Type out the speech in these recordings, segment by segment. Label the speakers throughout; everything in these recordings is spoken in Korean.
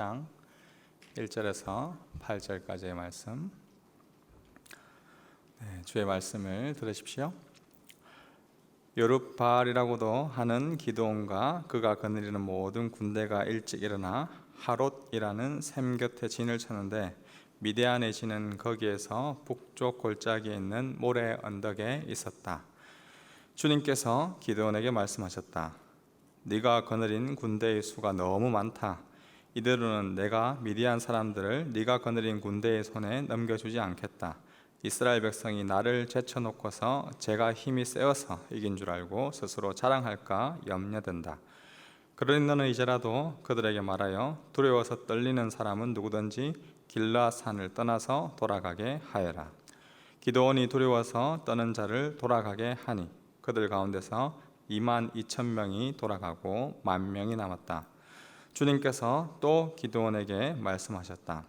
Speaker 1: 장 1절에서 8절까지의 말씀, 주의 말씀을 들으십시오. 여룹바알이라고도 하는 기드온과 그가 거느리는 모든 군대가 일찍 일어나 하롯이라는 샘 곁에 진을 쳤는데 미디안의 진은 거기에서 북쪽 골짜기에 있는 모래 언덕에 있었다. 주님께서 기드온에게 말씀하셨다. 네가 거느린 군대의 수가 너무 많다. 이대로는 내가 미디안 사람들을 네가 거느린 군대의 손에 넘겨주지 않겠다. 이스라엘 백성이 나를 제쳐놓고서 제가 힘이 세어서 이긴 줄 알고 스스로 자랑할까 염려된다. 그러니 너는 이제라도 그들에게 말하여 두려워서 떨리는 사람은 누구든지 길라산을 떠나서 돌아가게 하여라. 기드온이 두려워서 떠는 자를 돌아가게 하니 그들 가운데서 22,000명이 돌아가고 10,000명이 남았다. 주님께서 또 기드온에게 말씀하셨다.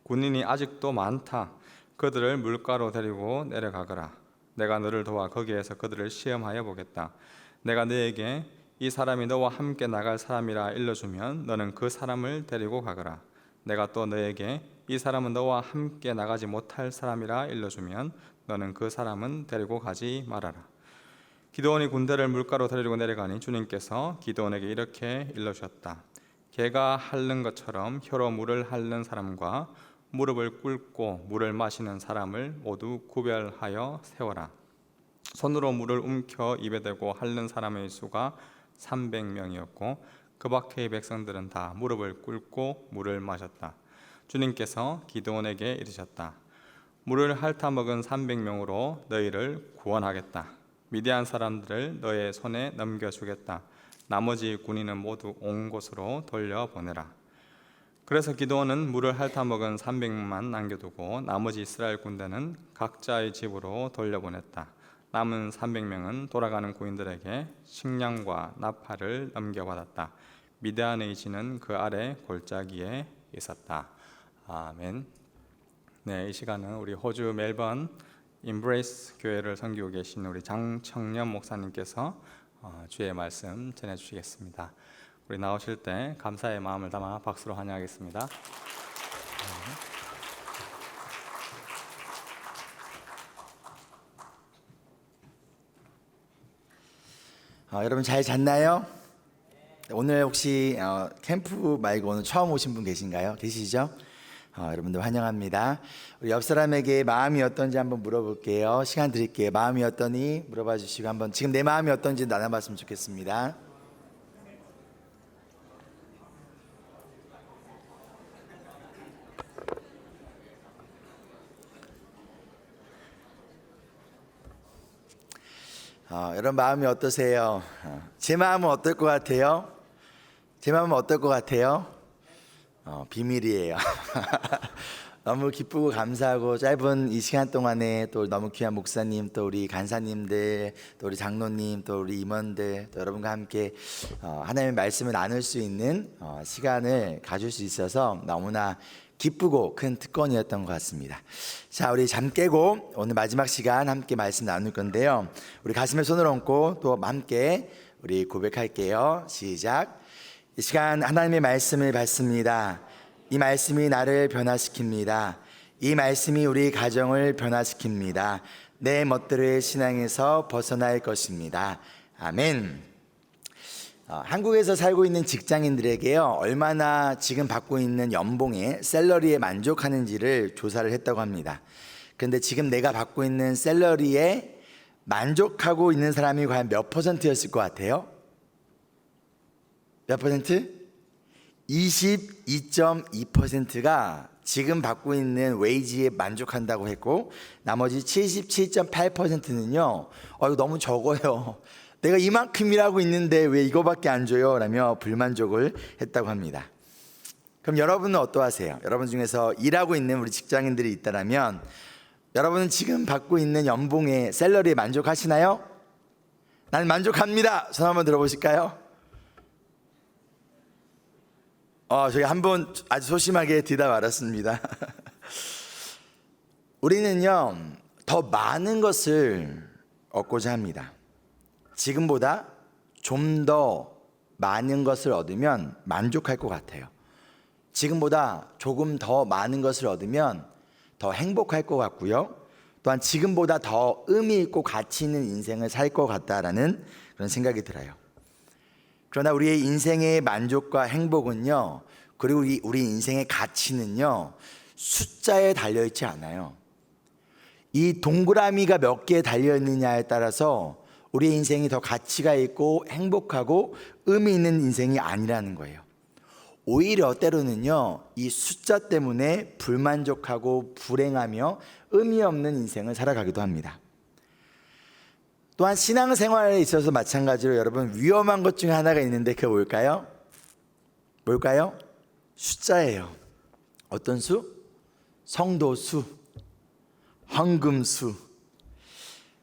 Speaker 1: 군인이 아직도 많다. 그들을 물가로 데리고 내려가거라. 내가 너를 도와 거기에서 그들을 시험하여 보겠다. 내가 너에게 이 사람이 너와 함께 나갈 사람이라 일러주면 너는 그 사람을 데리고 가거라. 내가 또 너에게 이 사람은 너와 함께 나가지 못할 사람이라 일러주면 너는 그 사람은 데리고 가지 말아라. 기드온이 군대를 물가로 데리고 내려가니 주님께서 기드온에게 이렇게 일러주셨다. 개가 핥는 것처럼 혀로 물을 핥는 사람과 무릎을 꿇고 물을 마시는 사람을 모두 구별하여 세워라. 손으로 물을 움켜 입에 대고 핥는 사람의 수가 300명이었고 그 밖의 백성들은 다 무릎을 꿇고 물을 마셨다. 주님께서 기드온에게 이르셨다. 물을 핥아 먹은 300명으로 너희를 구원하겠다. 미디안 사람들을 너의 손에 넘겨주겠다. 나머지 군인은 모두 온 곳으로 돌려보내라. 그래서 기드온은 물을 핥아 먹은 300명만 남겨두고 나머지 이스라엘 군대는 각자의 집으로 돌려보냈다. 남은 300명은 돌아가는 군인들에게 식량과 나팔을 넘겨받았다. 미디안의 진은 그 아래 골짜기에 있었다. 아멘. 이 시간은 우리 호주 멜번 임브레이스 교회를 섬기고 계신 우리 장청년 목사님께서 주의 말씀 전해주시겠습니다. 우리 나오실 때 감사의 마음을 담아 박수로 환영하겠습니다.
Speaker 2: 여러분 잘 잤나요? 오늘 혹시 캠프 말고 오늘 처음 오신 분 계시죠? 여러분들 환영합니다. 우리 옆 사람에게 마음이 어떤지 한번 물어볼게요. 시간 드릴게요. 마음이 어떠니? 물어봐 주시고 한번 지금 내 마음이 어떤지 나눠봤으면 좋겠습니다. 여러분 마음이 어떠세요? 제 마음은 어떨 것 같아요? 제 마음은 어떨 것 같아요? 비밀이에요. 너무 기쁘고 감사하고 짧은 이 시간 동안에 또 너무 귀한 목사님, 또 우리 간사님들, 또 우리 장로님, 또 우리 임원들, 또 여러분과 함께 하나님의 말씀을 나눌 수 있는 시간을 가질 수 있어서 너무나 기쁘고 큰 특권이었던 것 같습니다. 자, 우리 잠 깨고 오늘 마지막 시간 함께 말씀 나눌 건데요. 우리 가슴에 손을 얹고 또 함께 우리 고백할게요. 시작. 이 시간 하나님의 말씀을 받습니다. 이 말씀이 나를 변화시킵니다. 이 말씀이 우리 가정을 변화시킵니다. 내 멋대로의 신앙에서 벗어날 것입니다. 아멘. 한국에서 살고 있는 직장인들에게요, 얼마나 지금 받고 있는 연봉에 샐러리에 만족하는지를 조사를 했다고 합니다. 그런데 지금 내가 받고 있는 샐러리에 만족하고 있는 사람이 과연 몇 %였을 것 같아요? 몇 %? 22.2%가 지금 받고 있는 웨이지에 만족한다고 했고, 나머지 77.8%는요 이거 너무 적어요. 내가 이만큼 일하고 있는데 왜 이거밖에 안 줘요? 라며 불만족을 했다고 합니다. 그럼 여러분은 어떠하세요? 여러분 중에서 일하고 있는 우리 직장인들이 있다면 여러분은 지금 받고 있는 연봉에 샐러리에 만족하시나요? 난 만족합니다. 손 한번 들어보실까요? 저희 한번 아주 소심하게 뒤다 말았습니다. 우리는요 더 많은 것을 얻고자 합니다. 지금보다 좀 더 많은 것을 얻으면 만족할 것 같아요. 지금보다 조금 더 많은 것을 얻으면 더 행복할 것 같고요. 또한 지금보다 더 의미 있고 가치 있는 인생을 살 것 같다라는 그런 생각이 들어요. 그러나 우리의 인생의 만족과 행복은요, 그리고 우리 인생의 가치는요, 숫자에 달려있지 않아요. 이 동그라미가 몇 개 달려있느냐에 따라서 우리의 인생이 더 가치가 있고 행복하고 의미 있는 인생이 아니라는 거예요. 오히려 때로는요, 이 숫자 때문에 불만족하고 불행하며 의미 없는 인생을 살아가기도 합니다. 또한 신앙생활에 있어서 마찬가지로 여러분, 위험한 것 중에 하나가 있는데 그게 뭘까요? 뭘까요? 숫자예요. 어떤 수? 성도 수, 헌금 수.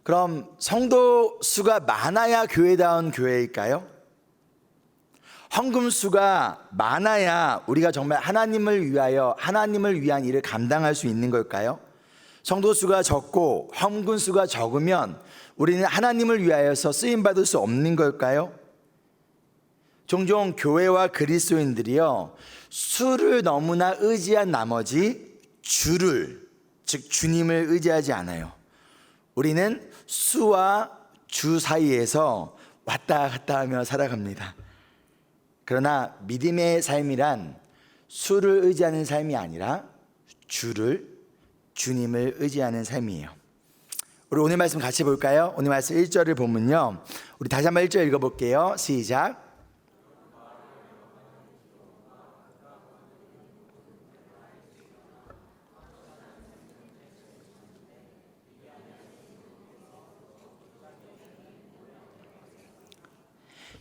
Speaker 2: 그럼 성도 수가 많아야 교회다운 교회일까요? 헌금 수가 많아야 우리가 정말 하나님을 위하여 하나님을 위한 일을 감당할 수 있는 걸까요? 성도 수가 적고 헌금 수가 적으면 우리는 하나님을 위하여서 쓰임 받을 수 없는 걸까요? 종종 교회와 그리스도인들이요, 수를 너무나 의지한 나머지 주를, 즉 주님을 의지하지 않아요. 우리는 수와 주 사이에서 왔다 갔다 하며 살아갑니다. 그러나 믿음의 삶이란 수를 의지하는 삶이 아니라 주님을 의지하는 삶이에요. 우리 오늘 말씀 같이 볼까요? 오늘 말씀 1절을 보면요, 우리 다시 한번 1절 읽어볼게요. 시작.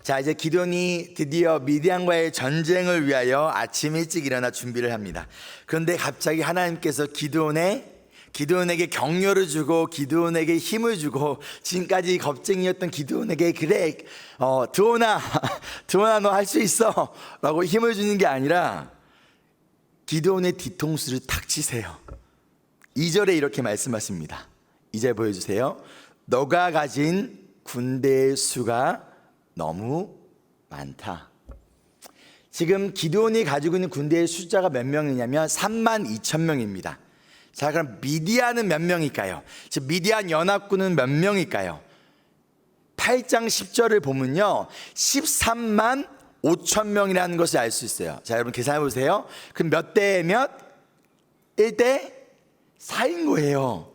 Speaker 2: 자, 이제 기드온이 드디어 미디안과의 전쟁을 위하여 아침 일찍 일어나 준비를 합니다. 그런데 갑자기 하나님께서 기드온에게 격려를 주고 기드온에게 힘을 주고, 지금까지 겁쟁이였던 기드온에게 그래, 드온아 너 할 수 있어 라고 힘을 주는 게 아니라 기드온의 뒤통수를 탁 치세요. 2절에 이렇게 말씀하십니다. 2절 보여주세요. 너가 가진 군대의 수가 너무 많다. 지금 기드온이 가지고 있는 군대의 숫자가 몇 명이냐면 32,000명입니다. 자, 그럼 미디안은 몇 명일까요? 즉 미디안 연합군은 몇 명일까요? 8장 10절을 보면요, 13만 5천 명이라는 것을 알 수 있어요. 자, 여러분 계산해 보세요. 그럼 몇 대에 몇? 1대 4인 거예요.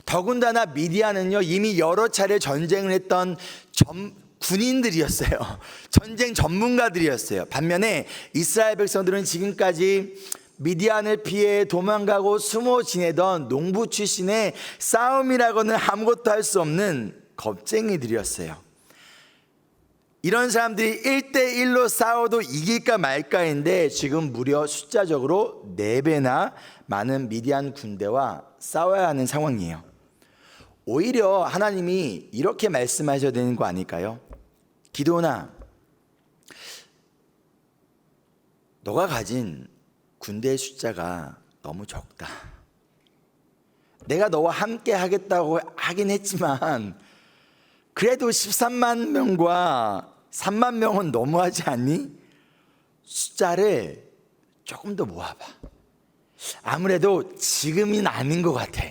Speaker 2: 더군다나 미디안은요, 이미 여러 차례 전쟁을 했던 군인들이었어요. 전쟁 전문가들이었어요. 반면에 이스라엘 백성들은 지금까지 미디안을 피해 도망가고 숨어 지내던 농부 출신의 싸움이라고는 아무것도 할 수 없는 겁쟁이들이었어요. 이런 사람들이 1대1로 싸워도 이길까 말까인데 지금 무려 숫자적으로 4배나 많은 미디안 군대와 싸워야 하는 상황이에요. 오히려 하나님이 이렇게 말씀하셔야 되는 거 아닐까요? 기드온아, 너가 가진 군대의 숫자가 너무 적다. 내가 너와 함께 하겠다고 하긴 했지만 그래도 13만 명과 3만 명은 너무하지 않니? 숫자를 조금 더 모아봐. 아무래도 지금은 아닌 것 같아.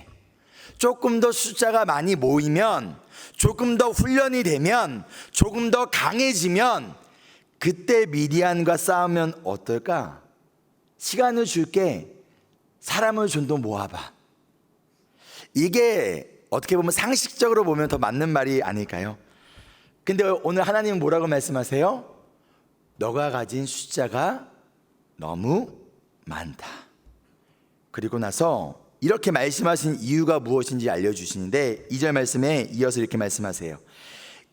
Speaker 2: 조금 더 숫자가 많이 모이면, 조금 더 훈련이 되면, 조금 더 강해지면 그때 미디안과 싸우면 어떨까? 시간을 줄게. 사람을 좀 더 모아봐. 이게 어떻게 보면 상식적으로 보면 더 맞는 말이 아닐까요? 근데 오늘 하나님은 뭐라고 말씀하세요? 너가 가진 숫자가 너무 많다. 그리고 나서 이렇게 말씀하신 이유가 무엇인지 알려주시는데 2절 말씀에 이어서 이렇게 말씀하세요.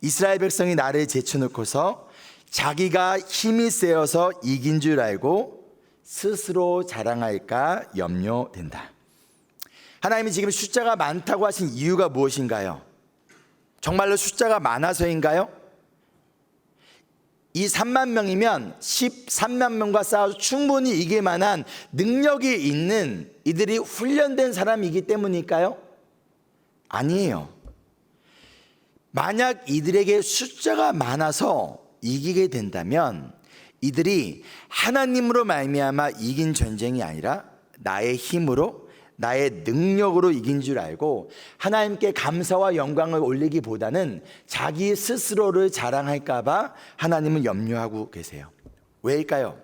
Speaker 2: 이스라엘 백성이 나를 제쳐놓고서 자기가 힘이 세어서 이긴 줄 알고 스스로 자랑할까 염려된다. 하나님이 지금 숫자가 많다고 하신 이유가 무엇인가요? 정말로 숫자가 많아서인가요? 이 3만 명이면 13만 명과 싸워서 충분히 이길 만한 능력이 있는 이들이 훈련된 사람이기 때문일까요? 아니에요. 만약 이들에게 숫자가 많아서 이기게 된다면 이들이 하나님으로 말미암아 이긴 전쟁이 아니라 나의 힘으로 나의 능력으로 이긴 줄 알고 하나님께 감사와 영광을 올리기보다는 자기 스스로를 자랑할까 봐 하나님은 염려하고 계세요. 왜일까요?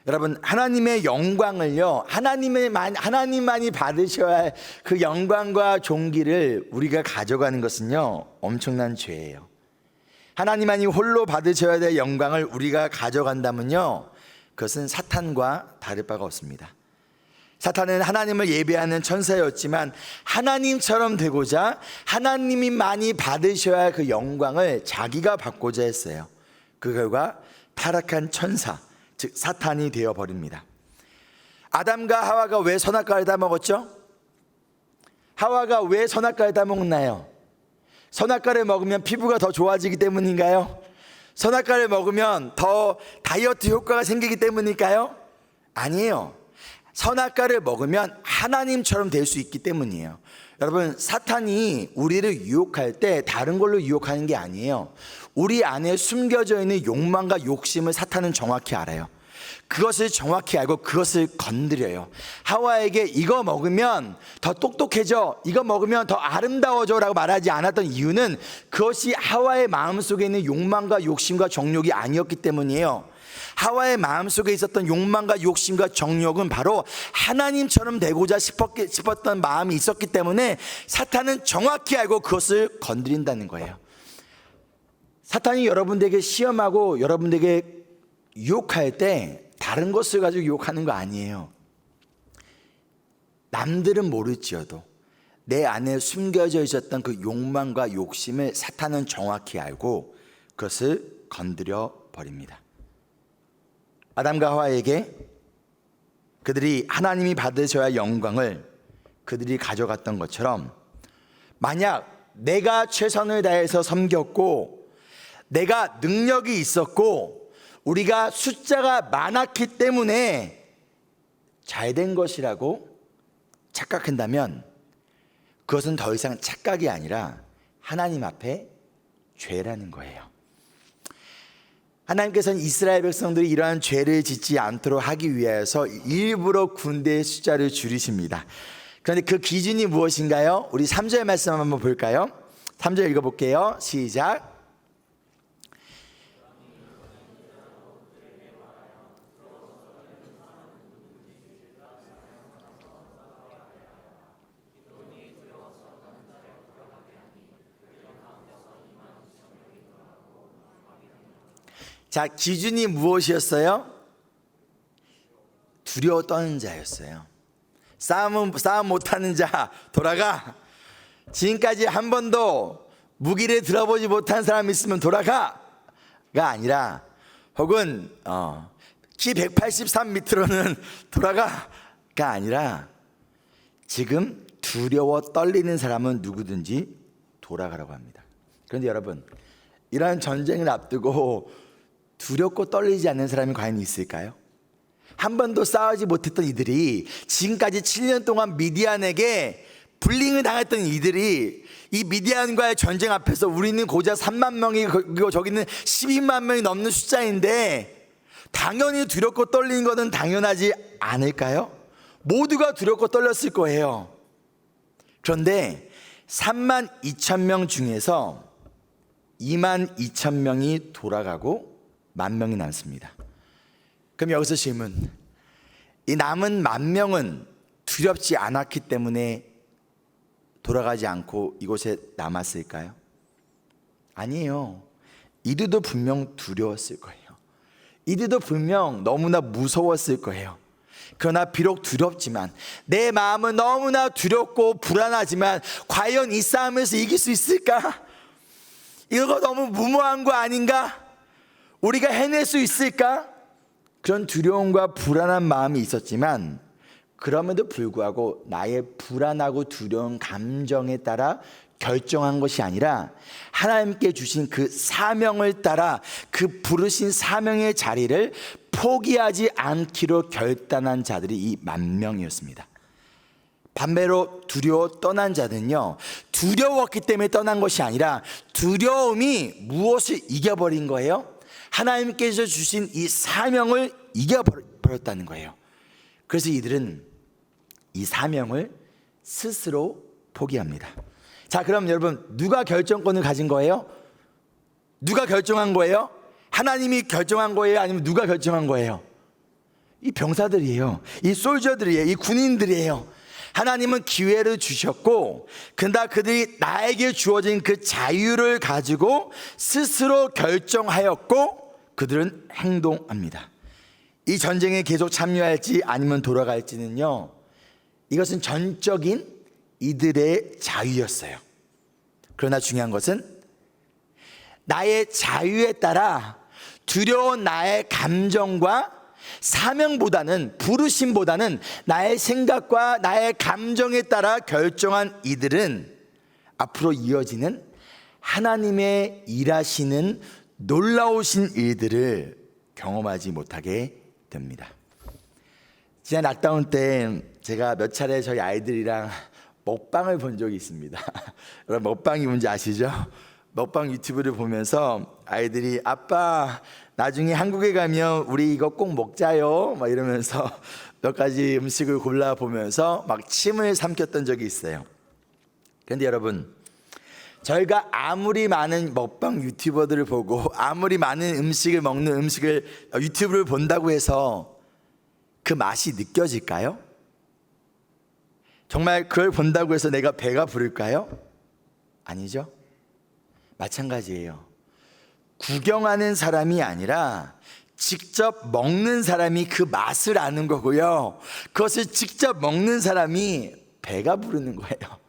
Speaker 2: 여러분, 하나님의 영광을요, 하나님만이 받으셔야 할 그 영광과 존귀를 우리가 가져가는 것은요, 엄청난 죄예요. 하나님만이 홀로 받으셔야 될 영광을 우리가 가져간다면요, 그것은 사탄과 다를 바가 없습니다. 사탄은 하나님을 예배하는 천사였지만 하나님처럼 되고자 하나님이 많이 받으셔야 할 그 영광을 자기가 받고자 했어요. 그 결과 타락한 천사, 즉 사탄이 되어버립니다. 아담과 하와가 왜 선악과를 다 먹었죠? 하와가 왜 선악과를 다 먹나요? 선악과를 먹으면 피부가 더 좋아지기 때문인가요? 선악과를 먹으면 더 다이어트 효과가 생기기 때문일까요? 아니에요. 선악과를 먹으면 하나님처럼 될 수 있기 때문이에요. 여러분, 사탄이 우리를 유혹할 때 다른 걸로 유혹하는 게 아니에요. 우리 안에 숨겨져 있는 욕망과 욕심을 사탄은 정확히 알아요. 그것을 정확히 알고 그것을 건드려요. 하와에게 이거 먹으면 더 똑똑해져, 이거 먹으면 더 아름다워져 라고 말하지 않았던 이유는 그것이 하와의 마음속에 있는 욕망과 욕심과 정욕이 아니었기 때문이에요. 하와의 마음속에 있었던 욕망과 욕심과 정욕은 바로 하나님처럼 되고자 싶었던 마음이 있었기 때문에 사탄은 정확히 알고 그것을 건드린다는 거예요. 사탄이 여러분들에게 시험하고 여러분들에게 유혹할 때 다른 것을 가지고 유혹하는 거 아니에요. 남들은 모를지어도 내 안에 숨겨져 있었던 그 욕망과 욕심을 사탄은 정확히 알고 그것을 건드려 버립니다. 아담과 하와에게 그들이 하나님이 받으셔야 할 영광을 그들이 가져갔던 것처럼, 만약 내가 최선을 다해서 섬겼고 내가 능력이 있었고 우리가 숫자가 많았기 때문에 잘된 것이라고 착각한다면 그것은 더 이상 착각이 아니라 하나님 앞에 죄라는 거예요. 하나님께서는 이스라엘 백성들이 이러한 죄를 짓지 않도록 하기 위해서 일부러 군대의 숫자를 줄이십니다. 그런데 그 기준이 무엇인가요? 우리 3절 말씀 한번 볼까요? 3절 읽어볼게요. 시작. 자, 기준이 무엇이었어요? 두려워 떠는 자였어요. 싸움 못하는 자 돌아가. 지금까지 한 번도 무기를 들어보지 못한 사람 있으면 돌아가가 아니라, 혹은 키 183 밑으로는 돌아가가 아니라, 지금 두려워 떨리는 사람은 누구든지 돌아가라고 합니다. 그런데 여러분, 이러한 전쟁을 앞두고 두렵고 떨리지 않는 사람이 과연 있을까요? 한 번도 싸우지 못했던 이들이, 지금까지 7년 동안 미디안에게 불링을 당했던 이들이 이 미디안과의 전쟁 앞에서 우리는 고작 3만 명이, 그리고 저기는 12만 명이 넘는 숫자인데 당연히 두렵고 떨리는 것은 당연하지 않을까요? 모두가 두렵고 떨렸을 거예요. 그런데 3만 2천 명 중에서 2만 2천 명이 돌아가고 10,000명이 남습니다. 그럼 여기서 질문, 이 남은 10,000명은 두렵지 않았기 때문에 돌아가지 않고 이곳에 남았을까요? 아니에요. 이들도 분명 두려웠을 거예요. 이들도 분명 너무나 무서웠을 거예요. 그러나 비록 두렵지만, 내 마음은 너무나 두렵고 불안하지만 과연 이 싸움에서 이길 수 있을까? 이거 너무 무모한 거 아닌가? 우리가 해낼 수 있을까? 그런 두려움과 불안한 마음이 있었지만, 그럼에도 불구하고 나의 불안하고 두려운 감정에 따라 결정한 것이 아니라 하나님께 주신 그 사명을 따라 그 부르신 사명의 자리를 포기하지 않기로 결단한 자들이 이 10,000명이었습니다. 반대로 두려워 떠난 자들은요, 두려웠기 때문에 떠난 것이 아니라 두려움이 무엇을 이겨버린 거예요? 하나님께서 주신 이 사명을 이겨버렸다는 거예요. 그래서 이들은 이 사명을 스스로 포기합니다. 자, 그럼 여러분, 누가 결정권을 가진 거예요? 누가 결정한 거예요? 하나님이 결정한 거예요? 아니면 누가 결정한 거예요? 이 병사들이에요. 이 솔저들이에요. 이 군인들이에요. 하나님은 기회를 주셨고, 근데 그들이 나에게 주어진 그 자유를 가지고 스스로 결정하였고, 그들은 행동합니다. 이 전쟁에 계속 참여할지 아니면 돌아갈지는요, 이것은 전적인 이들의 자유였어요. 그러나 중요한 것은 나의 자유에 따라 두려운 나의 감정과 사명보다는, 부르심보다는 나의 생각과 나의 감정에 따라 결정한 이들은 앞으로 이어지는 하나님의 일하시는 놀라우신 일들을 경험하지 못하게 됩니다. 지난 락다운 때 제가 몇 차례 저희 아이들이랑 먹방을 본 적이 있습니다. 여러분, 먹방이 뭔지 아시죠? 먹방 유튜브를 보면서 아이들이 아빠 나중에 한국에 가면 우리 이거 꼭 먹자요 막 이러면서 몇 가지 음식을 골라보면서 막 침을 삼켰던 적이 있어요. 그런데 여러분, 저희가 아무리 많은 먹방 유튜버들을 보고 아무리 많은 음식을 먹는 유튜브를 본다고 해서 그 맛이 느껴질까요? 정말 그걸 본다고 해서 내가 배가 부를까요? 아니죠. 마찬가지예요. 구경하는 사람이 아니라 직접 먹는 사람이 그 맛을 아는 거고요. 그것을 직접 먹는 사람이 배가 부르는 거예요.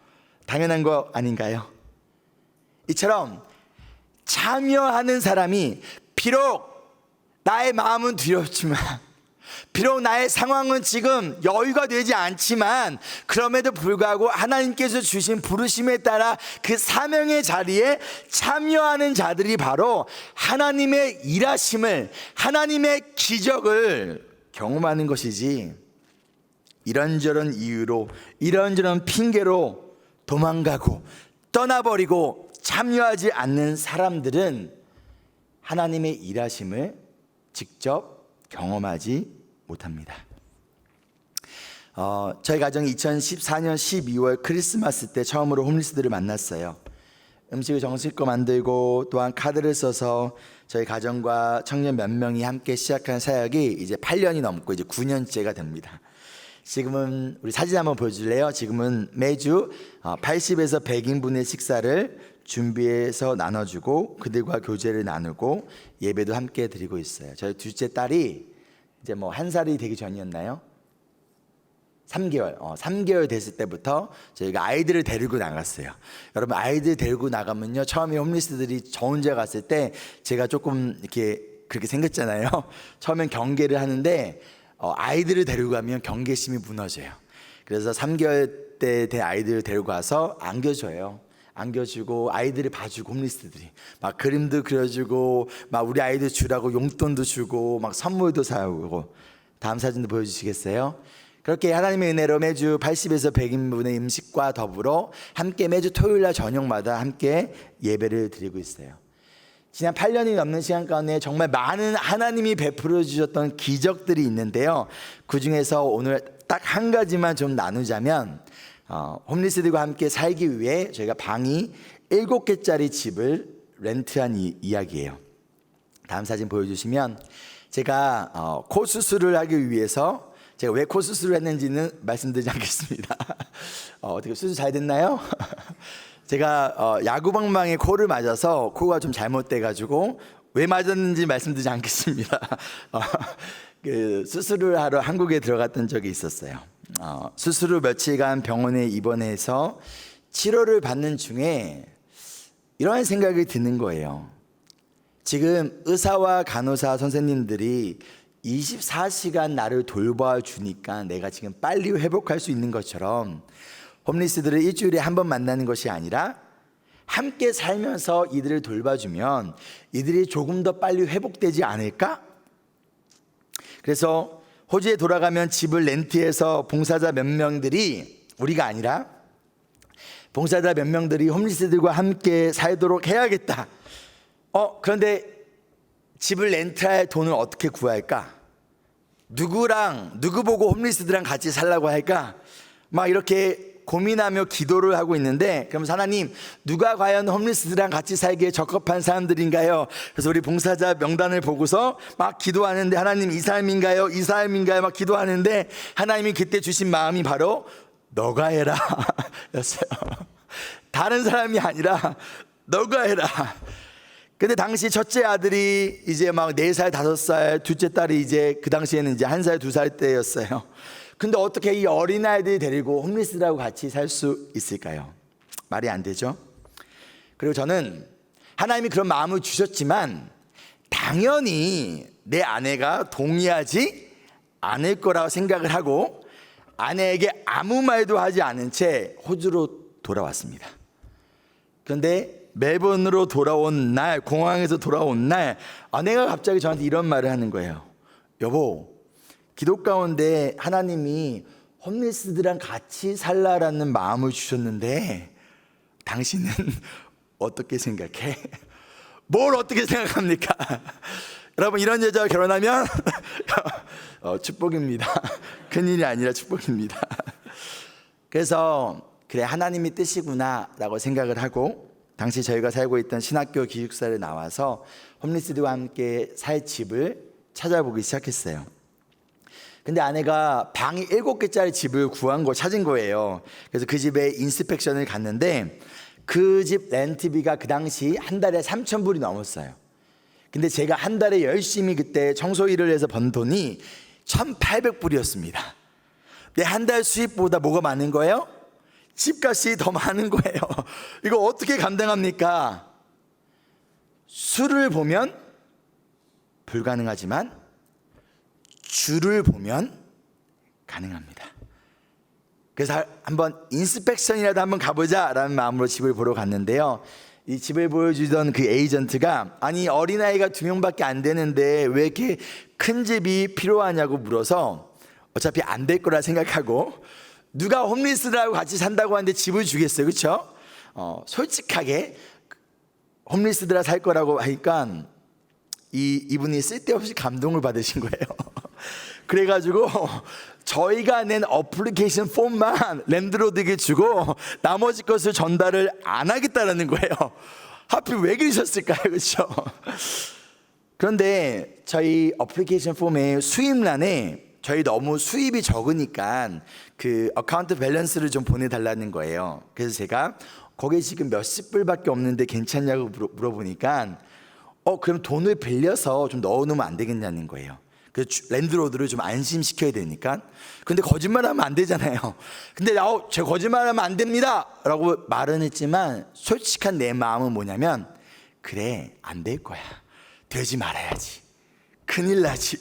Speaker 2: 당연한 거 아닌가요? 이처럼 참여하는 사람이 비록 나의 마음은 두렵지만, 비록 나의 상황은 지금 여유가 되지 않지만, 그럼에도 불구하고 하나님께서 주신 부르심에 따라 그 사명의 자리에 참여하는 자들이 바로 하나님의 일하심을, 하나님의 기적을 경험하는 것이지, 이런저런 이유로, 이런저런 핑계로 도망가고 떠나버리고 참여하지 않는 사람들은 하나님의 일하심을 직접 경험하지 못합니다. 저희 가정이 2014년 12월 크리스마스 때 처음으로 홈리스들을 만났어요. 음식을 정성껏 만들고 또한 카드를 써서 저희 가정과 청년 몇 명이 함께 시작한 사역이 이제 8년이 넘고 이제 9년째가 됩니다. 지금은 우리 사진 한번 보여줄래요? 지금은 매주 80에서 100인분의 식사를 준비해서 나눠주고 그들과 교제를 나누고 예배도 함께 드리고 있어요. 저희 둘째 딸이 이제 뭐 1살이 되기 전이었나요? 3개월 됐을 때부터 저희가 아이들을 데리고 나갔어요. 여러분, 아이들 데리고 나가면요, 처음에 홈리스들이 저 혼자 갔을 때 제가 조금 이렇게 그렇게 생겼잖아요. 처음엔 경계를 하는데 아이들을 데리고 가면 경계심이 무너져요. 그래서 3개월 때 된 아이들을 데리고 가서 안겨줘요. 안겨주고 아이들을 봐주고, 홈리스들이 막 그림도 그려주고 막 우리 아이들 주라고 용돈도 주고 막 선물도 사오고. 다음 사진도 보여주시겠어요? 그렇게 하나님의 은혜로 매주 80에서 100인분의 음식과 더불어 함께 매주 토요일날 저녁마다 함께 예배를 드리고 있어요. 지난 8년이 넘는 시간 가운데 정말 많은 하나님이 베풀어 주셨던 기적들이 있는데요, 그 중에서 오늘 딱 한 가지만 좀 나누자면, 홈리스들과 함께 살기 위해 저희가 방이 7개짜리 집을 렌트한 이야기예요. 다음 사진 보여주시면, 제가 코 수술을 하기 위해서, 제가 왜 코 수술을 했는지는 말씀드리지 않겠습니다. 어떻게 수술 잘 됐나요? 제가 야구방망이에 코를 맞아서 코가 좀 잘못돼가지고 왜 맞았는지 말씀드리지 않겠습니다. 그 수술을 하러 한국에 들어갔던 적이 있었어요. 수술 후 며칠간 병원에 입원해서 치료를 받는 중에 이런 생각이 드는 거예요. 지금 의사와 간호사 선생님들이 24시간 나를 돌봐주니까 내가 지금 빨리 회복할 수 있는 것처럼 홈리스들을 일주일에 한 번 만나는 것이 아니라 함께 살면서 이들을 돌봐주면 이들이 조금 더 빨리 회복되지 않을까? 그래서 호주에 돌아가면 집을 렌트해서 봉사자 몇 명들이, 우리가 아니라 봉사자 몇 명들이 홈리스들과 함께 살도록 해야겠다. 그런데 집을 렌트할 돈을 어떻게 구할까? 누구 보고 홈리스들이랑 같이 살라고 할까? 막 이렇게 고민하며 기도를 하고 있는데, 그럼 하나님, 누가 과연 홈리스들이랑 같이 살기에 적합한 사람들인가요? 그래서 우리 봉사자 명단을 보고서 막 기도하는데, 하나님 이 사람인가요? 이 사람인가요? 막 기도하는데 하나님이 그때 주신 마음이 바로 너가 해라 였어요. 다른 사람이 아니라 너가 해라. 근데 당시 첫째 아들이 이제 막 4살, 5살, 둘째 딸이 이제 그 당시에는 이제 1살, 2살 때였어요. 근데 어떻게 이 어린아이들 데리고 홈리스들하고 같이 살 수 있을까요? 말이 안 되죠. 그리고 저는 하나님이 그런 마음을 주셨지만 당연히 내 아내가 동의하지 않을 거라고 생각을 하고 아내에게 아무 말도 하지 않은 채 호주로 돌아왔습니다. 그런데 멜번으로 돌아온 날, 공항에서 돌아온 날 아내가 갑자기 저한테 이런 말을 하는 거예요. 여보, 기도 가운데 하나님이 홈리스들이랑 같이 살라라는 마음을 주셨는데 당신은 어떻게 생각해? 뭘 어떻게 생각합니까? 여러분, 이런 여자와 결혼하면 축복입니다. 큰일이 아니라 축복입니다. 그래서 그래, 하나님이 뜻이구나 라고 생각을 하고 당시 저희가 살고 있던 신학교 기숙사를 나와서 홈리스들과 함께 살 집을 찾아보기 시작했어요. 근데 아내가 방이 7개짜리 집을 찾은 거예요. 그래서 그 집에 인스펙션을 갔는데 그 집 렌트비가 그 당시 한 달에 3,000불이 넘었어요. 근데 제가 한 달에 열심히 그때 청소 일을 해서 번 돈이 1,800불이었습니다. 내 한 달 수입보다 뭐가 많은 거예요? 집값이 더 많은 거예요. 이거 어떻게 감당합니까? 수를 보면 불가능하지만 주를 보면 가능합니다. 그래서 한번 인스펙션이라도 한번 가보자라는 마음으로 집을 보러 갔는데요. 이 집을 보여주던 그 에이전트가 아니 어린아이가 2명밖에 안 되는데 왜 이렇게 큰 집이 필요하냐고 물어서 어차피 안 될 거라 생각하고 누가 홈리스들하고 같이 산다고 하는데 집을 주겠어요, 그렇죠? 솔직하게 홈리스들하고 살 거라고 하니까 이분이 쓸데없이 감동을 받으신 거예요. 그래가지고 저희가 낸 어플리케이션 폼만 랜드로드에게 주고 나머지 것을 전달을 안 하겠다라는 거예요. 하필 왜 그러셨을까요, 그렇죠? 그런데 저희 어플리케이션 폼의 수입란에 저희 너무 수입이 적으니까 그 어카운트 밸런스를 좀 보내달라는 거예요. 그래서 제가 거기에 지금 몇십 불밖에 없는데 괜찮냐고 물어보니까 그럼 돈을 빌려서 좀 넣어놓으면 안 되겠냐는 거예요. 그래서 랜드로드를 좀 안심시켜야 되니까. 근데 거짓말하면 안 되잖아요. 근데 제 거짓말하면 안 됩니다 라고 말은 했지만 솔직한 내 마음은 뭐냐면 그래, 안 될 거야. 되지 말아야지. 큰일 나지.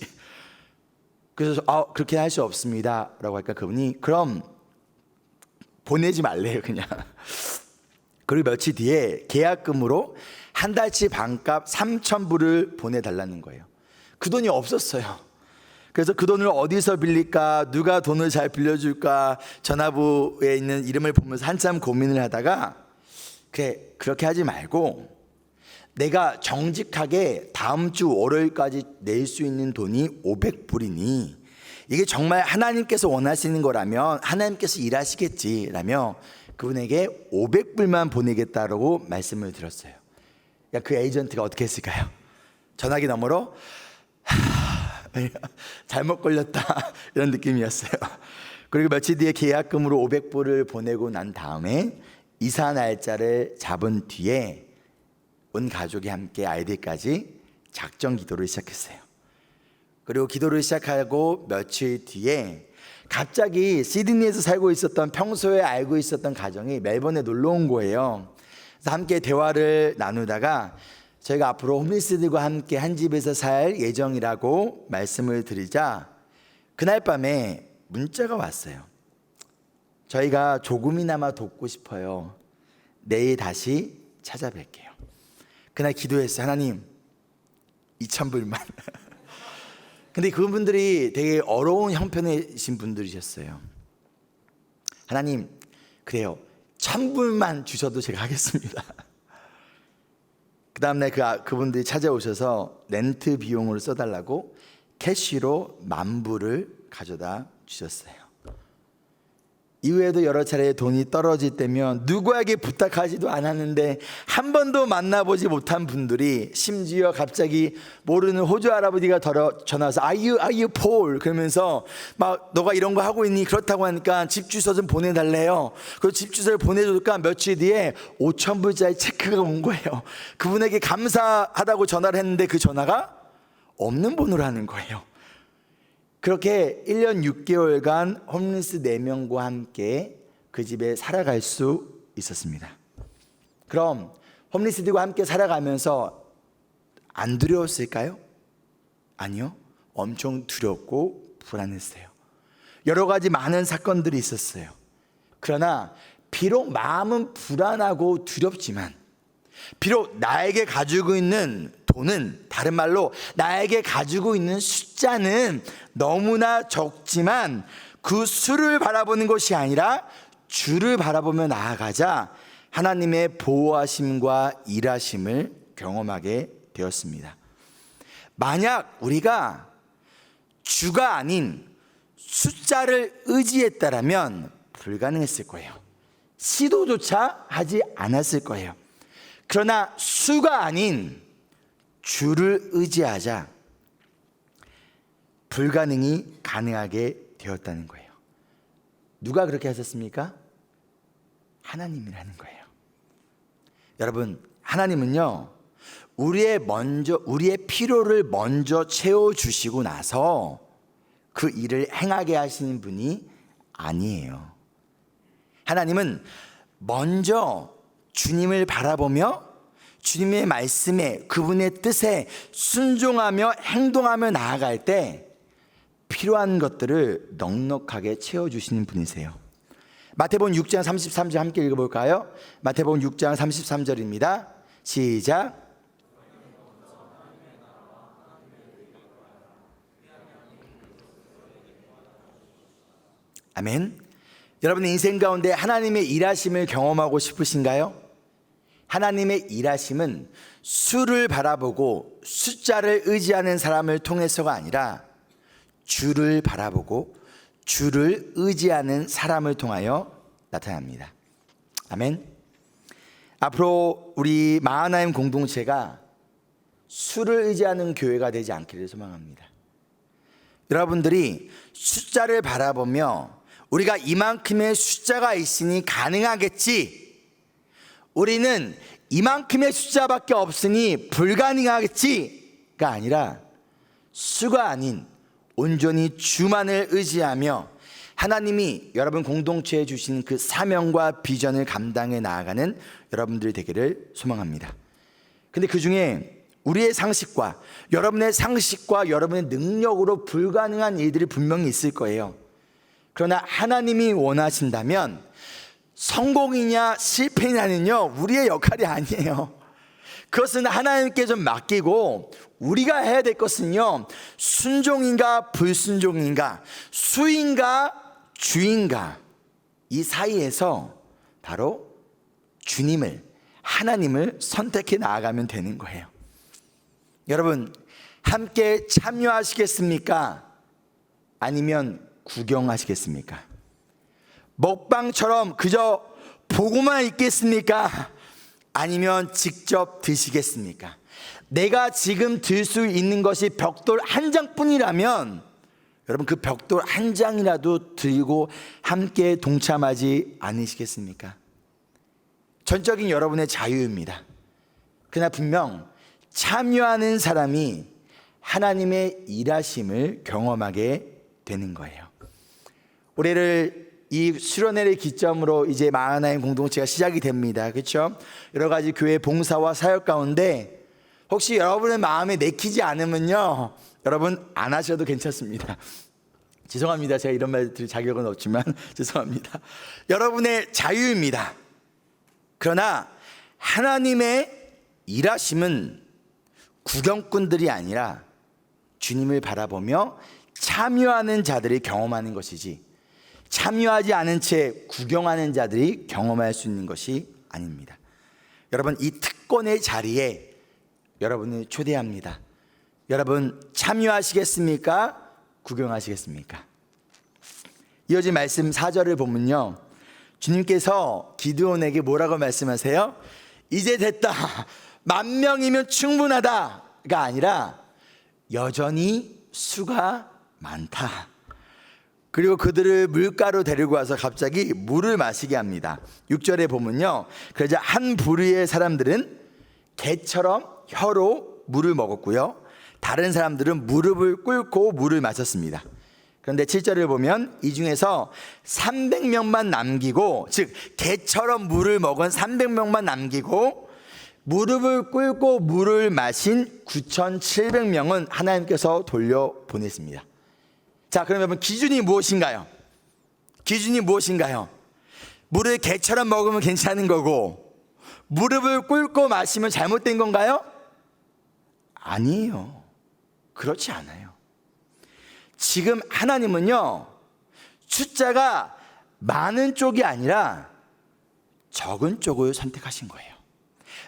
Speaker 2: 그래서 그렇게 할 수 없습니다 라고 하니까 그분이 그럼 보내지 말래요, 그냥. 그리고 며칠 뒤에 계약금으로 한 달치 반값 3,000불을 보내달라는 거예요. 그 돈이 없었어요. 그래서 그 돈을 어디서 빌릴까, 누가 돈을 잘 빌려줄까, 전화부에 있는 이름을 보면서 한참 고민을 하다가 그래, 그렇게 하지 말고 내가 정직하게 다음 주 월요일까지 낼 수 있는 돈이 500불이니 이게 정말 하나님께서 원하시는 거라면 하나님께서 일하시겠지라며 그분에게 500불만 보내겠다라고 말씀을 드렸어요. 그 에이전트가 어떻게 했을까요? 전화기 너머로 잘못 걸렸다 이런 느낌이었어요. 그리고 며칠 뒤에 계약금으로 500불을 보내고 난 다음에 이사 날짜를 잡은 뒤에 온 가족이 함께 아이들까지 작정 기도를 시작했어요. 그리고 기도를 시작하고 며칠 뒤에 갑자기 시드니에서 살고 있었던 평소에 알고 있었던 가정이 멜번에 놀러 온 거예요. 그래서 함께 대화를 나누다가 저희가 앞으로 홈리스들과 함께 한 집에서 살 예정이라고 말씀을 드리자 그날 밤에 문자가 왔어요. 저희가 조금이나마 돕고 싶어요. 내일 다시 찾아뵐게요. 그날 기도했어요. 하나님 2,000불만. 근데 그분들이 되게 어려운 형편이신 분들이셨어요. 하나님 그래요. 1,000불만 주셔도 제가 하겠습니다. 그 다음날 그분들이 찾아오셔서 렌트 비용을 써달라고 캐시로 10,000불을 가져다 주셨어요. 이후에도 여러 차례 돈이 떨어질 때면 누구에게 부탁하지도 않았는데 한 번도 만나보지 못한 분들이, 심지어 갑자기 모르는 호주 할아버지가 전화와서 Are you Paul? 그러면서 막 너가 이런 거 하고 있니? 그렇다고 하니까 집 주소 좀 보내달래요. 그 집 주소를 보내주니까 며칠 뒤에 5,000불짜리 체크가 온 거예요. 그분에게 감사하다고 전화를 했는데 그 전화가 없는 번호로 하는 거예요. 그렇게 1년 6개월간 홈리스 4명과 함께 그 집에 살아갈 수 있었습니다. 그럼 홈리스들과 함께 살아가면서 안 두려웠을까요? 아니요. 엄청 두렵고 불안했어요. 여러 가지 많은 사건들이 있었어요. 그러나 비록 마음은 불안하고 두렵지만, 비록 나에게 가지고 있는 돈은, 다른 말로 나에게 가지고 있는 숫자는 너무나 적지만 그 수를 바라보는 것이 아니라 주를 바라보며 나아가자 하나님의 보호하심과 일하심을 경험하게 되었습니다. 만약 우리가 주가 아닌 숫자를 의지했다라면 불가능했을 거예요. 시도조차 하지 않았을 거예요. 그러나 수가 아닌 주를 의지하자 불가능이 가능하게 되었다는 거예요. 누가 그렇게 하셨습니까? 하나님이라는 거예요. 여러분, 하나님은요, 우리의 필요를 먼저 채워주시고 나서 그 일을 행하게 하시는 분이 아니에요. 하나님은 먼저 주님을 바라보며 주님의 말씀에, 그분의 뜻에 순종하며 행동하며 나아갈 때 필요한 것들을 넉넉하게 채워주시는 분이세요. 마태복음 6장 33절 함께 읽어볼까요? 마태복음 6장 33절입니다. 시작. 아멘. 여러분의 인생 가운데 하나님의 일하심을 경험하고 싶으신가요? 하나님의 일하심은 수를 바라보고 숫자를 의지하는 사람을 통해서가 아니라 주를 바라보고 주를 의지하는 사람을 통하여 나타납니다. 아멘. 앞으로 우리 마하나임 공동체가 수를 의지하는 교회가 되지 않기를 소망합니다. 여러분들이 숫자를 바라보며 우리가 이만큼의 숫자가 있으니 가능하겠지, 우리는 이만큼의 숫자밖에 없으니 불가능하겠지가 아니라 수가 아닌 온전히 주만을 의지하며 하나님이 여러분 공동체에 주신 그 사명과 비전을 감당해 나아가는 여러분들이 되기를 소망합니다. 근데 그 중에 우리의 상식과 여러분의 상식과 여러분의 능력으로 불가능한 일들이 분명히 있을 거예요. 그러나 하나님이 원하신다면 성공이냐 실패냐는요, 우리의 역할이 아니에요. 그것은 하나님께 좀 맡기고 우리가 해야 될 것은요, 순종인가 불순종인가, 수인가 주인가, 이 사이에서 바로 주님을, 하나님을 선택해 나아가면 되는 거예요. 여러분, 함께 참여하시겠습니까? 아니면 구경하시겠습니까? 먹방처럼 그저 보고만 있겠습니까? 아니면 직접 드시겠습니까? 내가 지금 들 수 있는 것이 벽돌 한 장뿐이라면 여러분 그 벽돌 한 장이라도 들고 함께 동참하지 않으시겠습니까? 전적인 여러분의 자유입니다. 그러나 분명 참여하는 사람이 하나님의 일하심을 경험하게 되는 거예요. 올해를 이 수련회를 기점으로 이제 마하나임 공동체가 시작이 됩니다. 그렇죠? 여러 가지 교회 봉사와 사역 가운데 혹시 여러분의 마음에 내키지 않으면요, 여러분 안 하셔도 괜찮습니다. 죄송합니다. 제가 이런 말 드릴 자격은 없지만 죄송합니다. 여러분의 자유입니다. 그러나 하나님의 일하심은 구경꾼들이 아니라 주님을 바라보며 참여하는 자들이 경험하는 것이지, 참여하지 않은 채 구경하는 자들이 경험할 수 있는 것이 아닙니다. 여러분, 이 특권의 자리에 여러분을 초대합니다. 여러분 참여하시겠습니까? 구경하시겠습니까? 이어진 말씀 4절을 보면요, 주님께서 기드온에게 뭐라고 말씀하세요? 이제 됐다, 10,000명이면 충분하다가 아니라 여전히 수가 많다. 그리고 그들을 물가로 데리고 와서 갑자기 물을 마시게 합니다. 6절에 보면요, 그러자 한 부류의 사람들은 개처럼 혀로 물을 먹었고요, 다른 사람들은 무릎을 꿇고 물을 마셨습니다. 그런데 7절을 보면 이 중에서 300명만 남기고, 즉 개처럼 물을 먹은 300명만 남기고 무릎을 꿇고 물을 마신 9,700명은 하나님께서 돌려보냈습니다. 자, 그럼 여러분 기준이 무엇인가요? 기준이 무엇인가요? 물을 개처럼 먹으면 괜찮은 거고 무릎을 꿇고 마시면 잘못된 건가요? 아니에요. 그렇지 않아요. 지금 하나님은요, 숫자가 많은 쪽이 아니라 적은 쪽을 선택하신 거예요.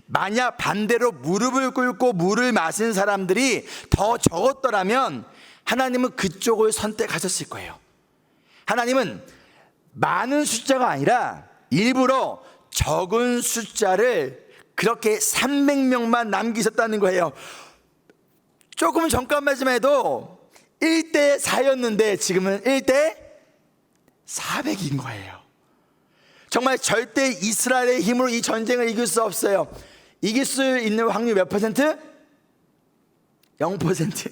Speaker 2: 만약 반대로 무릎을 꿇고 물을 마신 사람들이 더 적었더라면 하나님은 그쪽을 선택하셨을 거예요. 하나님은 많은 숫자가 아니라 일부러 적은 숫자를 그렇게 300명만 남기셨다는 거예요. 조금 전까지만 해도 1대 4였는데 지금은 1대 400인 거예요. 정말 절대 이스라엘의 힘으로 이 전쟁을 이길 수 없어요. 이길 수 있는 확률 몇 퍼센트? 0%.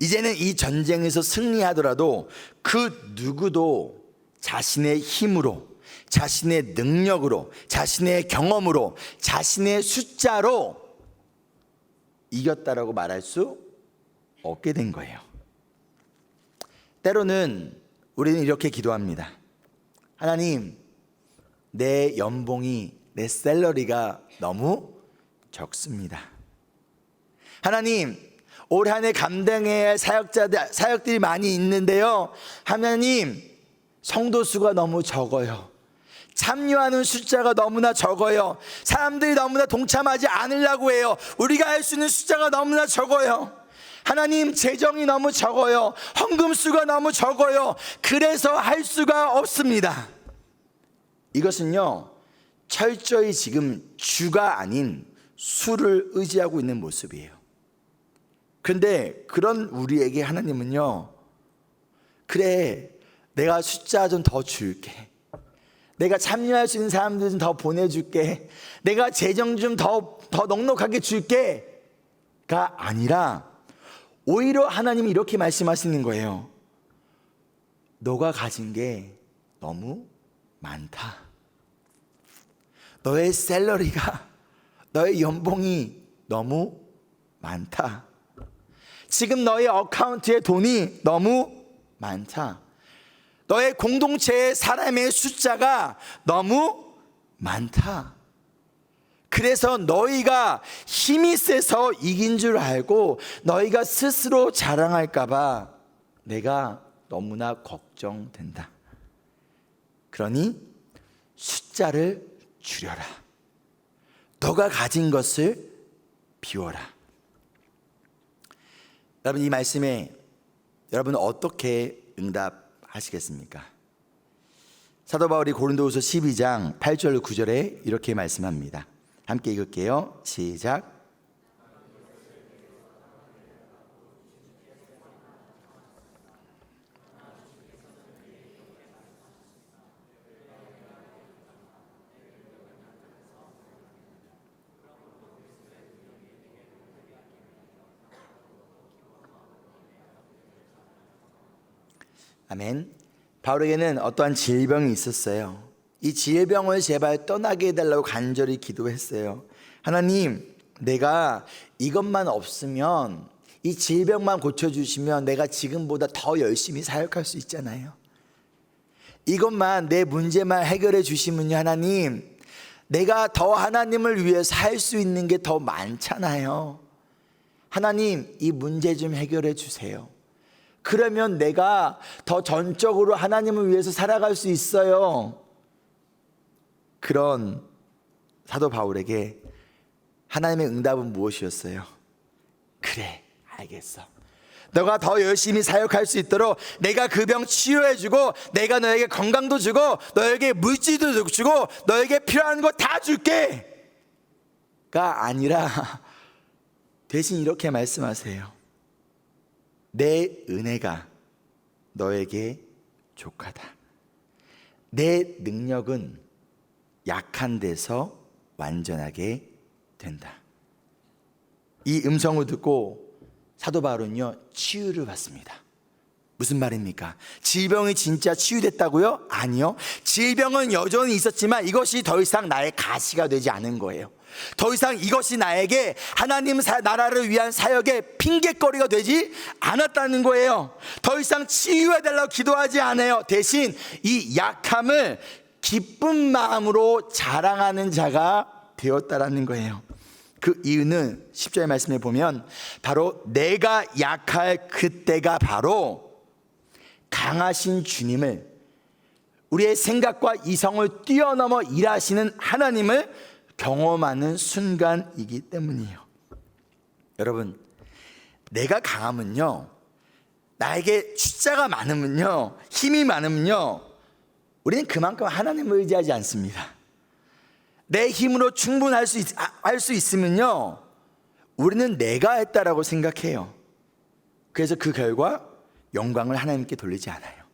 Speaker 2: 이제는 이 전쟁에서 승리하더라도 그 누구도 자신의 힘으로, 자신의 능력으로, 자신의 경험으로, 자신의 숫자로 이겼다라고 말할 수 없게 된 거예요. 때로는 우리는 이렇게 기도합니다. 하나님, 내 연봉이, 내 샐러리가 너무 적습니다. 하나님, 올 한 해 감당해야 할 사역들이 많이 있는데요, 하나님, 성도 수가 너무 적어요. 참여하는 숫자가 너무나 적어요. 사람들이 너무나 동참하지 않으려고 해요. 우리가 할 수 있는 숫자가 너무나 적어요. 하나님, 재정이 너무 적어요. 헌금수가 너무 적어요. 그래서 할 수가 없습니다. 이것은요, 철저히 지금 주가 아닌 수를 의지하고 있는 모습이에요. 그런데 그런 우리에게 하나님은요, 그래, 내가 숫자 좀 더 줄게, 내가 참여할 수 있는 사람들 좀 더 보내줄게, 내가 재정 좀 더 넉넉하게 줄게가 아니라 오히려 하나님이 이렇게 말씀하시는 거예요. 너가 가진 게 너무 많다. 너의 샐러리가, 너의 연봉이 너무 많다. 지금 너의 어카운트에 돈이 너무 많다. 너의 공동체의 사람의 숫자가 너무 많다. 그래서 너희가 힘이 세서 이긴 줄 알고 너희가 스스로 자랑할까 봐 내가 너무나 걱정된다. 그러니 숫자를 줄여라. 너가 가진 것을 비워라. 여러분, 이 말씀에 여러분은 어떻게 응답하시겠습니까? 사도 바울이 고린도후서 12장 8절 9절에 이렇게 말씀합니다. 함께 읽을게요. 시작. 아멘. 바울에게는 어떠한 질병이 있었어요. 이 질병을 제발 떠나게 해달라고 간절히 기도했어요. 하나님, 내가 이것만 없으면, 이 질병만 고쳐주시면 내가 지금보다 더 열심히 사역할 수 있잖아요. 이것만, 내 문제만 해결해 주시면요, 하나님, 내가 더 하나님을 위해서 할 수 있는 게 더 많잖아요. 하나님, 이 문제 좀 해결해 주세요. 그러면 내가 더 전적으로 하나님을 위해서 살아갈 수 있어요. 그런 사도 바울에게 하나님의 응답은 무엇이었어요? 그래, 알겠어. 너가 더 열심히 사역할 수 있도록 내가 그 병 치유해주고, 내가 너에게 건강도 주고, 너에게 물질도 주고, 너에게 필요한 거 다 줄게 가 아니라 대신 이렇게 말씀하세요. 내 은혜가 너에게 족하다. 내 능력은 약한 데서 완전하게 된다. 이 음성을 듣고 사도 바울은요, 치유를 받습니다. 무슨 말입니까? 질병이 진짜 치유됐다고요? 아니요. 질병은 여전히 있었지만 이것이 더 이상 나의 가시가 되지 않은 거예요. 더 이상 이것이 나에게 하나님 나라를 위한 사역의 핑계거리가 되지 않았다는 거예요. 더 이상 치유해달라고 기도하지 않아요. 대신 이 약함을 기쁜 마음으로 자랑하는 자가 되었다라는 거예요. 그 이유는 10절의 말씀에 보면 바로 내가 약할 그때가 바로 강하신 주님을, 우리의 생각과 이성을 뛰어넘어 일하시는 하나님을 경험하는 순간이기 때문이에요. 여러분, 내가 강하면요, 나에게 숫자가 많으면요, 힘이 많으면요, 우리는 그만큼 하나님을 의지하지 않습니다. 내 힘으로 충분할 수 있으면요, 우리는 내가 했다라고 생각해요. 그래서 그 결과 영광을 하나님께 돌리지 않아요.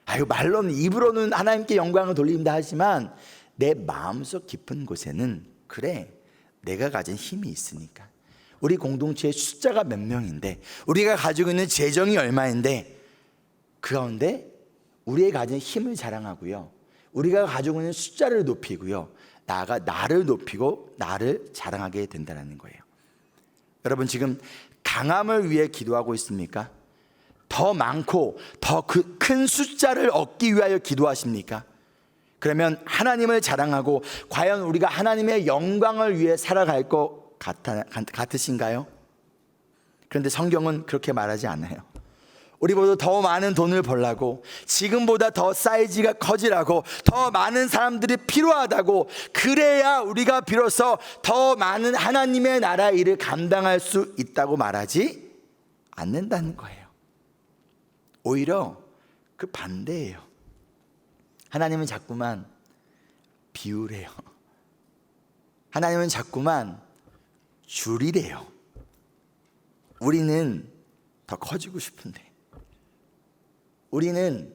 Speaker 2: 아유, 말로는, 입으로는 하나님께 영광을 돌린다 하지만 내 마음속 깊은 곳에는 그래, 내가 가진 힘이 있으니까. 우리 공동체의 숫자가 몇 명인데, 우리가 가지고 있는 재정이 얼마인데, 그 가운데 우리의 가진 힘을 자랑하고요, 우리가 가지고 있는 숫자를 높이고요, 나아가 나를 높이고 나를 자랑하게 된다는 거예요. 여러분, 지금 강함을 위해 기도하고 있습니까? 더 많고 더 큰 숫자를 얻기 위하여 기도하십니까? 그러면 하나님을 자랑하고 과연 우리가 하나님의 영광을 위해 살아갈 것 같으신가요? 그런데 성경은 그렇게 말하지 않아요. 우리보다 더 많은 돈을 벌라고, 지금보다 더 사이즈가 커지라고, 더 많은 사람들이 필요하다고, 그래야 우리가 비로소 더 많은 하나님의 나라 일을 감당할 수 있다고 말하지 않는다는 거예요. 오히려 그 반대예요. 하나님은 자꾸만 비우래요. 하나님은 자꾸만 줄이래요. 우리는 더 커지고 싶은데, 우리는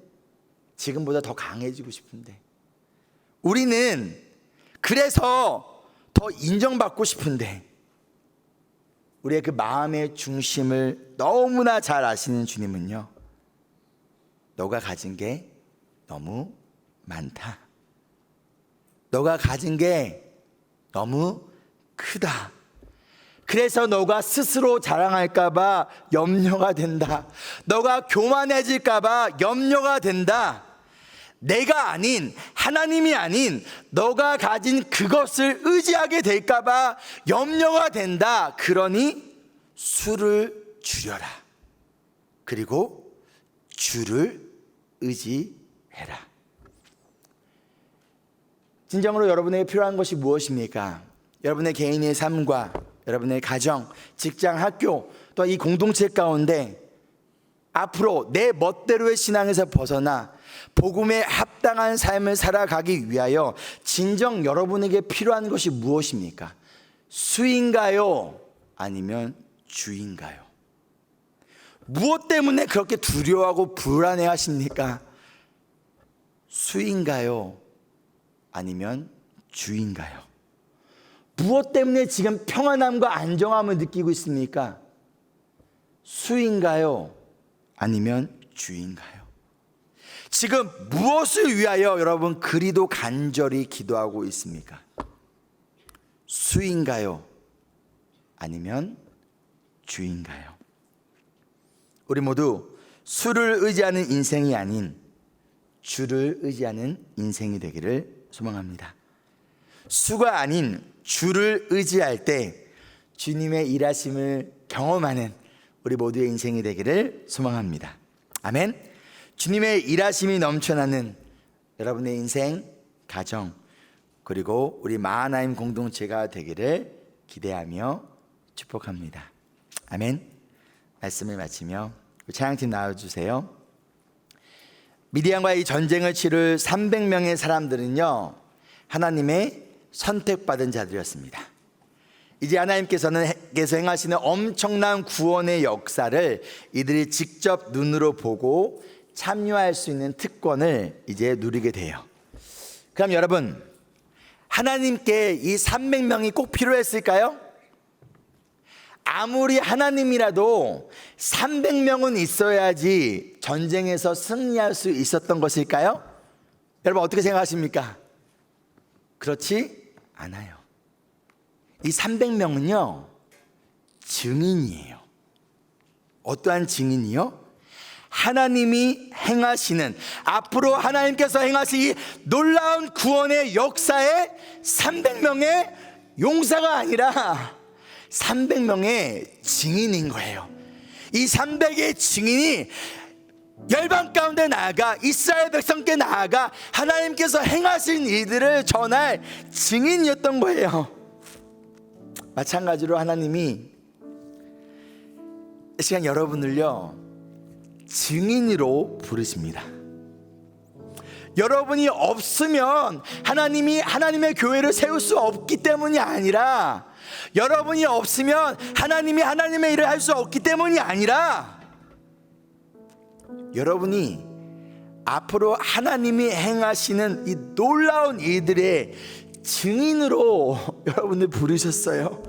Speaker 2: 지금보다 더 강해지고 싶은데, 우리는 그래서 더 인정받고 싶은데, 우리의 그 마음의 중심을 너무나 잘 아시는 주님은요, 너가 가진 게 너무 많다, 너가 가진 게 너무 크다, 그래서 너가 스스로 자랑할까봐 염려가 된다, 너가 교만해질까봐 염려가 된다, 내가 아닌, 하나님이 아닌 너가 가진 그것을 의지하게 될까봐 염려가 된다. 그러니 수를 줄여라. 그리고 주를 의지해라. 진정으로 여러분에게 필요한 것이 무엇입니까? 여러분의 개인의 삶과 여러분의 가정, 직장, 학교, 또 이 공동체 가운데 앞으로 내 멋대로의 신앙에서 벗어나 복음에 합당한 삶을 살아가기 위하여 진정 여러분에게 필요한 것이 무엇입니까? 수인가요? 아니면 주인가요? 무엇 때문에 그렇게 두려워하고 불안해 하십니까? 수인가요? 아니면 주인가요? 무엇 때문에 지금 평안함과 안정함을 느끼고 있습니까? 수인가요? 아니면 주인가요? 지금 무엇을 위하여 여러분 그리도 간절히 기도하고 있습니까? 수인가요? 아니면 주인가요? 우리 모두 수를 의지하는 인생이 아닌 주를 의지하는 인생이 되기를 소망합니다. 수가 아닌 주를 의지할 때 주님의 일하심을 경험하는 우리 모두의 인생이 되기를 소망합니다. 아멘. 주님의 일하심이 넘쳐나는 여러분의 인생, 가정, 그리고 우리 마하나임 공동체가 되기를 기대하며 축복합니다. 아멘. 말씀을 마치며 찬양팀 나와주세요. 미디안과의 전쟁을 치를 300명의 사람들은요, 하나님의 선택받은 자들이었습니다. 이제 하나님께서 행하시는 엄청난 구원의 역사를 이들이 직접 눈으로 보고 참여할 수 있는 특권을 이제 누리게 돼요. 그럼 여러분, 하나님께 이 300명이 꼭 필요했을까요? 아무리 하나님이라도 300명은 있어야지 전쟁에서 승리할 수 있었던 것일까요? 여러분 어떻게 생각하십니까? 그렇지 않아요. 이 300명은요, 증인이에요. 어떠한 증인이요? 하나님이 행하시는, 앞으로 하나님께서 행하실 이 놀라운 구원의 역사에 300명의 용사가 아니라 300명의 증인인 거예요. 이 300의 증인이 열방 가운데 나아가 이스라엘 백성께 나아가 하나님께서 행하신 일들을 전할 증인이었던 거예요. 마찬가지로 하나님이 이 시간 여러분을요, 증인으로 부르십니다. 여러분이 없으면 하나님이 하나님의 교회를 세울 수 없기 때문이 아니라, 여러분이 없으면 하나님이 하나님의 일을 할 수 없기 때문이 아니라, 여러분이 앞으로 하나님이 행하시는 이 놀라운 일들의 증인으로 여러분을 부르셨어요.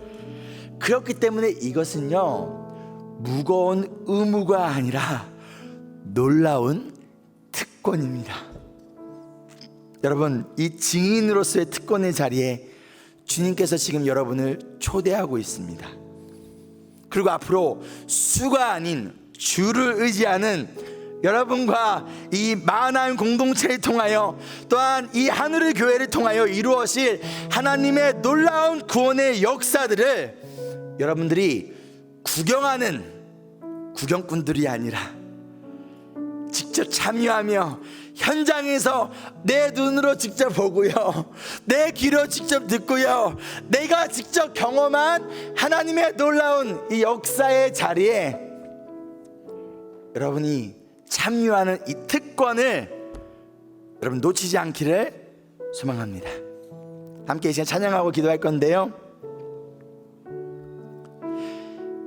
Speaker 2: 그렇기 때문에 이것은요, 무거운 의무가 아니라 놀라운 특권입니다. 여러분, 이 증인으로서의 특권의 자리에 주님께서 지금 여러분을 초대하고 있습니다. 그리고 앞으로 수가 아닌 주를 의지하는 여러분과 이 만한 공동체를 통하여, 또한 이 하늘의 교회를 통하여 이루어질 하나님의 놀라운 구원의 역사들을 여러분들이 구경하는 구경꾼들이 아니라 직접 참여하며 현장에서 내 눈으로 직접 보고요, 내 귀로 직접 듣고요, 내가 직접 경험한 하나님의 놀라운 이 역사의 자리에 여러분이 참여하는 이 특권을 여러분 놓치지 않기를 소망합니다. 함께 이 시간 찬양하고 기도할 건데요,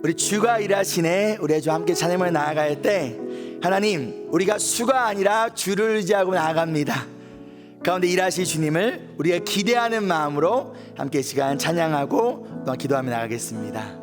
Speaker 2: 우리 주가 일하시네, 우리 주 함께 찬양을 나아갈 때, 하나님, 우리가 수가 아니라 주를 의지하고 나아갑니다. 가운데 일하실 주님을 우리가 기대하는 마음으로 함께 이 시간 찬양하고 또 기도하며 나가겠습니다.